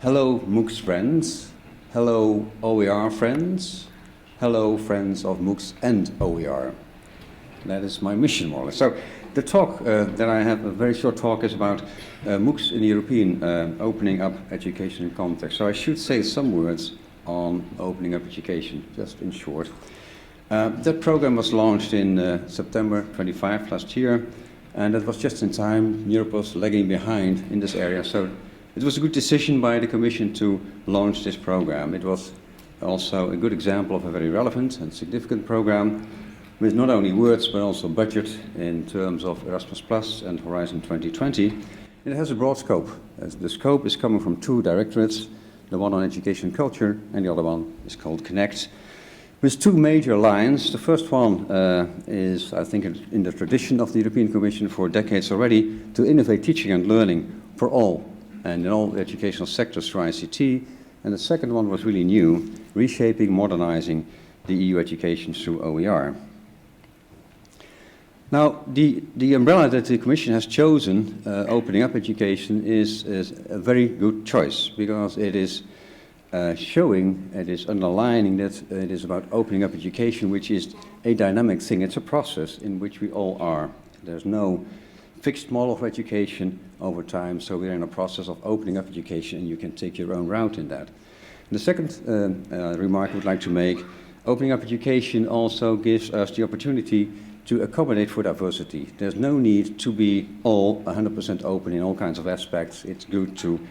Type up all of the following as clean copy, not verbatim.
Hello MOOCs friends, hello OER friends, hello friends of MOOCs and OER. That is my mission more or less. So the talk that I have, a very short talk, is about MOOCs in the European opening up education context. So I should say some words on opening up education, just in short. That program was launched in September 25 last year, and it was just in time. Europe was lagging behind in this area, so it was a good decision by the Commission to launch this program. It was also a good example of a very relevant and significant program with not only words but also budget in terms of Erasmus Plus and Horizon 2020. It has a broad scope. The scope is coming from two directorates, the one on education and culture and the other one is called Connect, with two major lines. The first one is, I think, in the tradition of the European Commission for decades already, to innovate teaching and learning for all and in all educational sectors through ICT. And the second one was really new, reshaping, modernizing the EU education through OER. Now, the umbrella that the Commission has chosen, opening up education, is a very good choice, because it is showing, it is underlining that it is about opening up education, which is a dynamic thing. It's a process in which we all are. There's no fixed model of education over time, so we're in a process of opening up education, and you can take your own route in that. And the second remark I would like to make, opening up education also gives us the opportunity to accommodate for diversity. There's no need to be all 100% open in all kinds of aspects. It's good to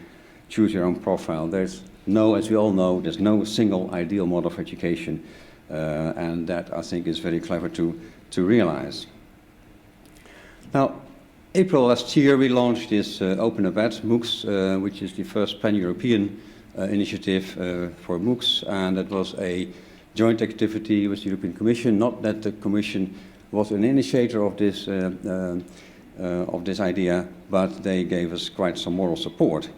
choose your own profile. There's no, as we all know, there's no single ideal model of education, and that I think is very clever to realize. Now, April last year we launched this OpenupEd MOOCs, which is the first pan-European initiative for MOOCs, and it was a joint activity with the European Commission. Not that the Commission was an initiator of this idea, but they gave us quite some moral support.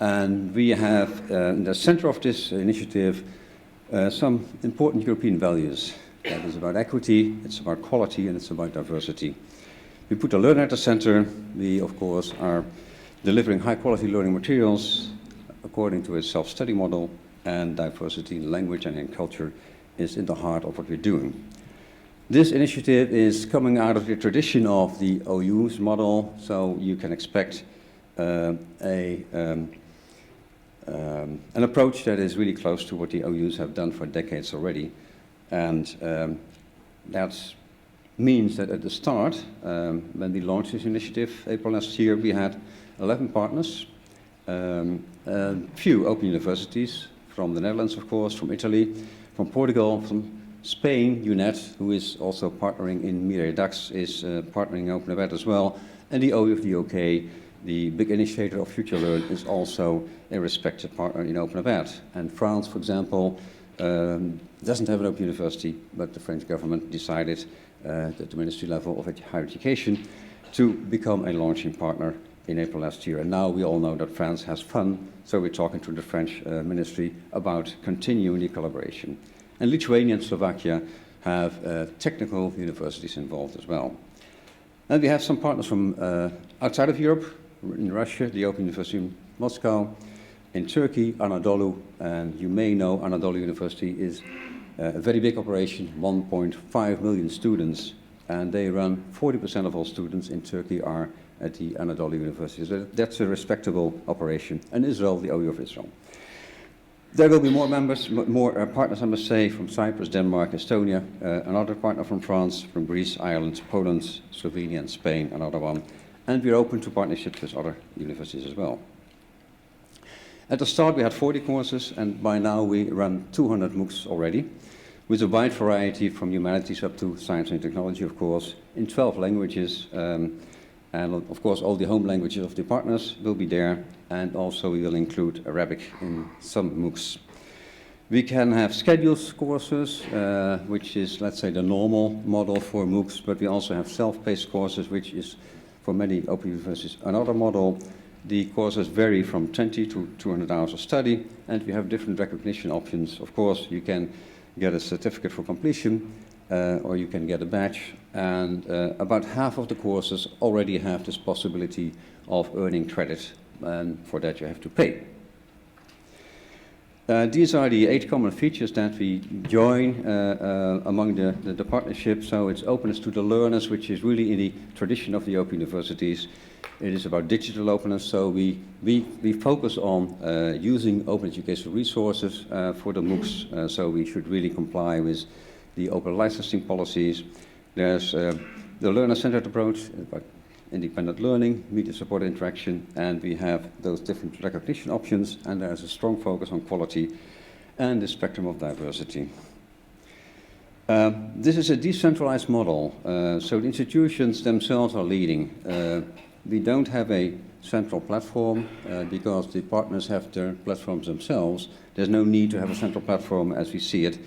And we have in the center of this initiative some important European values. That is about equity, it's about quality, and it's about diversity. We put the learner at the center. We, of course, are delivering high-quality learning materials according to a self-study model, and diversity in language and in culture is in the heart of what we're doing. This initiative is coming out of the tradition of the OU's model, so you can expect an approach that is really close to what the OU's have done for decades already. And that means that at the start, when we launched this initiative, April last year, we had 11 partners, a few open universities from the Netherlands, of course, from Italy, from Portugal, from Spain. UNED, who is also partnering in Mirai Dax, is partnering in OpenupEd as well, and the OU of the UK, the big initiator of Future Learn, is also a respected partner in OpenupEd. And France, for example, doesn't have an open university, but the French government decided at the ministry level of higher education to become a launching partner in April last year. And now we all know that France has fun, so we're talking to the French ministry about continuing the collaboration. And Lithuania and Slovakia have technical universities involved as well. And we have some partners from outside of Europe, in Russia, the Open University in Moscow, in Turkey, Anadolu, and you may know Anadolu University is a very big operation, 1.5 million students, and they run 40% of all students in Turkey are at the Anadolu University. So that's a respectable operation. And Israel, the OU of Israel. There will be more members, more partners, I must say, from Cyprus, Denmark, Estonia, another partner from France, from Greece, Ireland, Poland, Slovenia, and Spain, another one. And we're open to partnerships with other universities as well. At the start, we had 40 courses, and by now we run 200 MOOCs already, with a wide variety from humanities up to science and technology, of course, in 12 languages. And of course, all the home languages of the partners will be there, and also we will include Arabic in some MOOCs. We can have scheduled courses, which is, let's say, the normal model for MOOCs, but we also have self-paced courses, which is, for many open universities, another model. The courses vary from 20 to 200 hours of study, and we have different recognition options. Of course, you can get a certificate for completion, or you can get a badge, and about half of the courses already have this possibility of earning credit, and for that you have to pay. These are the 8 common features that we join among the partnership. So it's openness to the learners, which is really in the tradition of the Open Universities. It is about digital openness, so we focus on using open educational resources for the MOOCs, so we should really comply with the open licensing policies. There's the learner-centered approach, about independent learning, media-supported interaction, and we have those different recognition options, and there's a strong focus on quality and the spectrum of diversity. This is a decentralized model, so the institutions themselves are leading. We don't have a central platform because the partners have their platforms themselves. There's no need to have a central platform as we see it.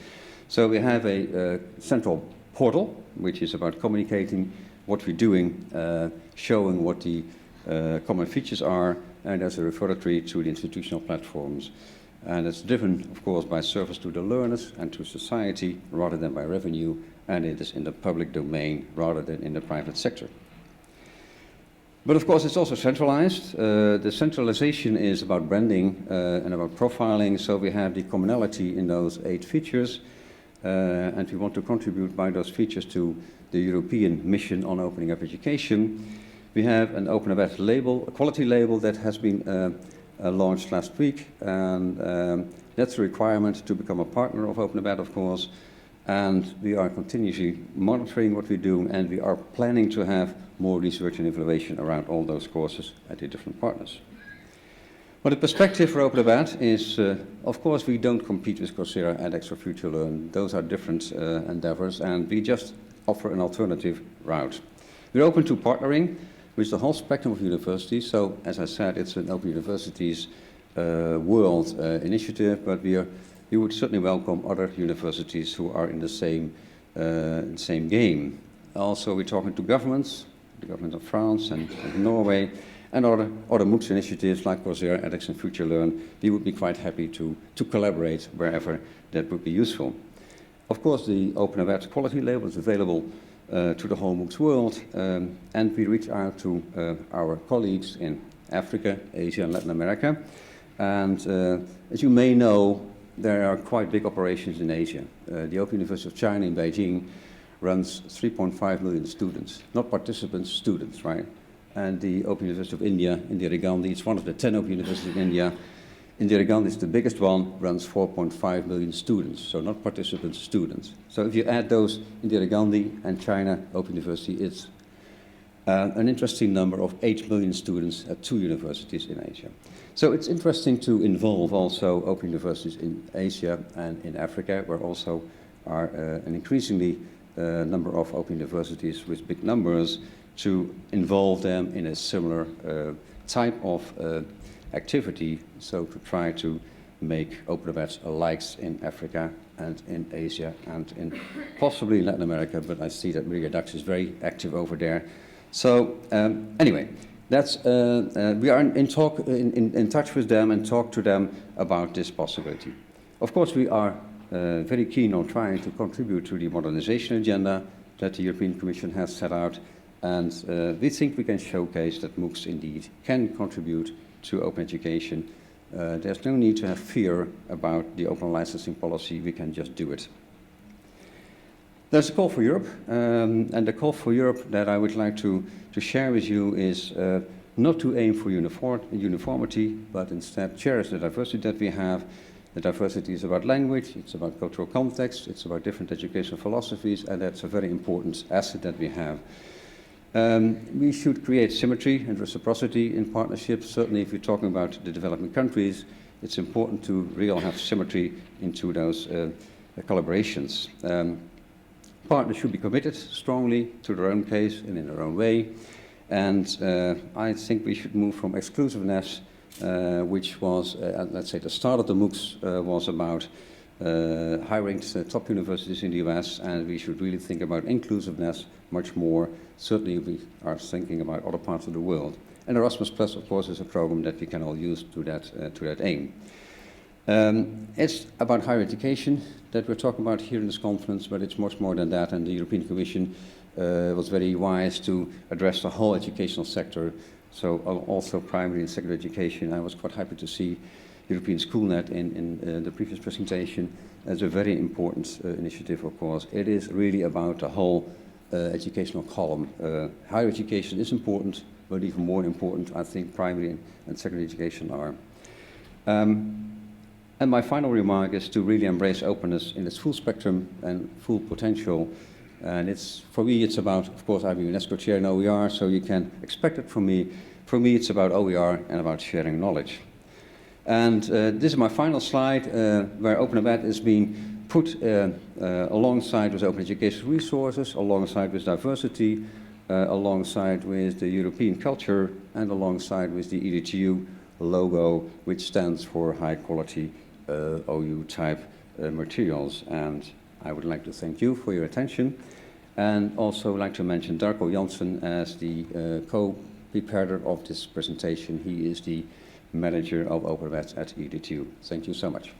So we have a central portal, which is about communicating what we're doing, showing what the common features are, and there's a referatory to the institutional platforms. And it's driven, of course, by service to the learners and to society rather than by revenue, and it is in the public domain rather than in the private sector. But of course, it's also centralized. The centralization is about branding and about profiling, so we have the commonality in those 8 features, and we want to contribute by those features to the European mission on opening up education. We have an OpenupEd label, a quality label that has been launched last week, and that's a requirement to become a partner of OpenupEd, of course, and we are continuously monitoring what we do, and we are planning to have more research and evaluation around all those courses at the different partners. But the perspective for OpenupEd is, of course, we don't compete with Coursera, edX, or FutureLearn. Those are different endeavors, and we just offer an alternative route. We're open to partnering with the whole spectrum of universities. So, as I said, it's an Open Universities World initiative, but we would certainly welcome other universities who are in the same game. Also, we're talking to governments, the government of France and Norway, and other MOOCs initiatives like Coursera, edX, and FutureLearn. We would be quite happy to collaborate wherever that would be useful. Of course, the OpenupEd quality label is available to the whole MOOCs world, and we reach out to our colleagues in Africa, Asia, and Latin America. And as you may know, there are quite big operations in Asia. The Open University of China in Beijing runs 3.5 million students, not participants, students, right? And the Open University of India, Indira Gandhi, it's one of the 10 Open Universities in India. Indira Gandhi is the biggest one, runs 4.5 million students, so not participants, students. So if you add those, Indira Gandhi and China Open University, it's an interesting number of 8 million students at 2 universities in Asia. So it's interesting to involve also Open Universities in Asia and in Africa, where also are an increasingly number of Open Universities with big numbers, to involve them in a similar type of activity, so to try to make OpenupEd alikes in Africa and in Asia and in possibly Latin America, but I see that Maria Dax is very active over there. So anyway, that's, we are in touch with them and talk to them about this possibility. Of course, we are very keen on trying to contribute to the modernization agenda that the European Commission has set out, and we think we can showcase that MOOCs indeed can contribute to open education. There's no need to have fear about the open licensing policy, we can just do it. There's a call for Europe, and the call for Europe that I would like to share with you is not to aim for uniformity, but instead cherish the diversity that we have. The diversity is about language, it's about cultural context, it's about different educational philosophies, and that's a very important asset that we have. We should create symmetry and reciprocity in partnerships. Certainly if you're talking about the developing countries, it's important to really have symmetry into those collaborations. Partners should be committed strongly to their own case and in their own way. And I think we should move from exclusiveness, which was, let's say, the start of the MOOCs was about hiring top universities in the US, and we should really think about inclusiveness much more. Certainly we are thinking about other parts of the world. And Erasmus Plus, of course, is a program that we can all use to that aim. It's about higher education that we're talking about here in this conference, but it's much more than that, and the European Commission was very wise to address the whole educational sector, so also primary and secondary education. I was quite happy to see European SchoolNet in the previous presentation as a very important initiative, of course. It is really about the whole educational column. Higher education is important, but even more important, I think, primary and secondary education are. And my final remark is to really embrace openness in its full spectrum and full potential. And for me, it's about, of course, I'm a UNESCO chair in OER, so you can expect it from me. For me, it's about OER and about sharing knowledge. And this is my final slide, where OpenupEd is being put alongside with open education resources, alongside with diversity, alongside with the European culture, and alongside with the EDTU logo, which stands for high quality OU type materials. And I would like to thank you for your attention, and also like to mention Darko Janssen as the co-preparer of this presentation. He is the manager of OpenupEd at EDTU. Thank you so much.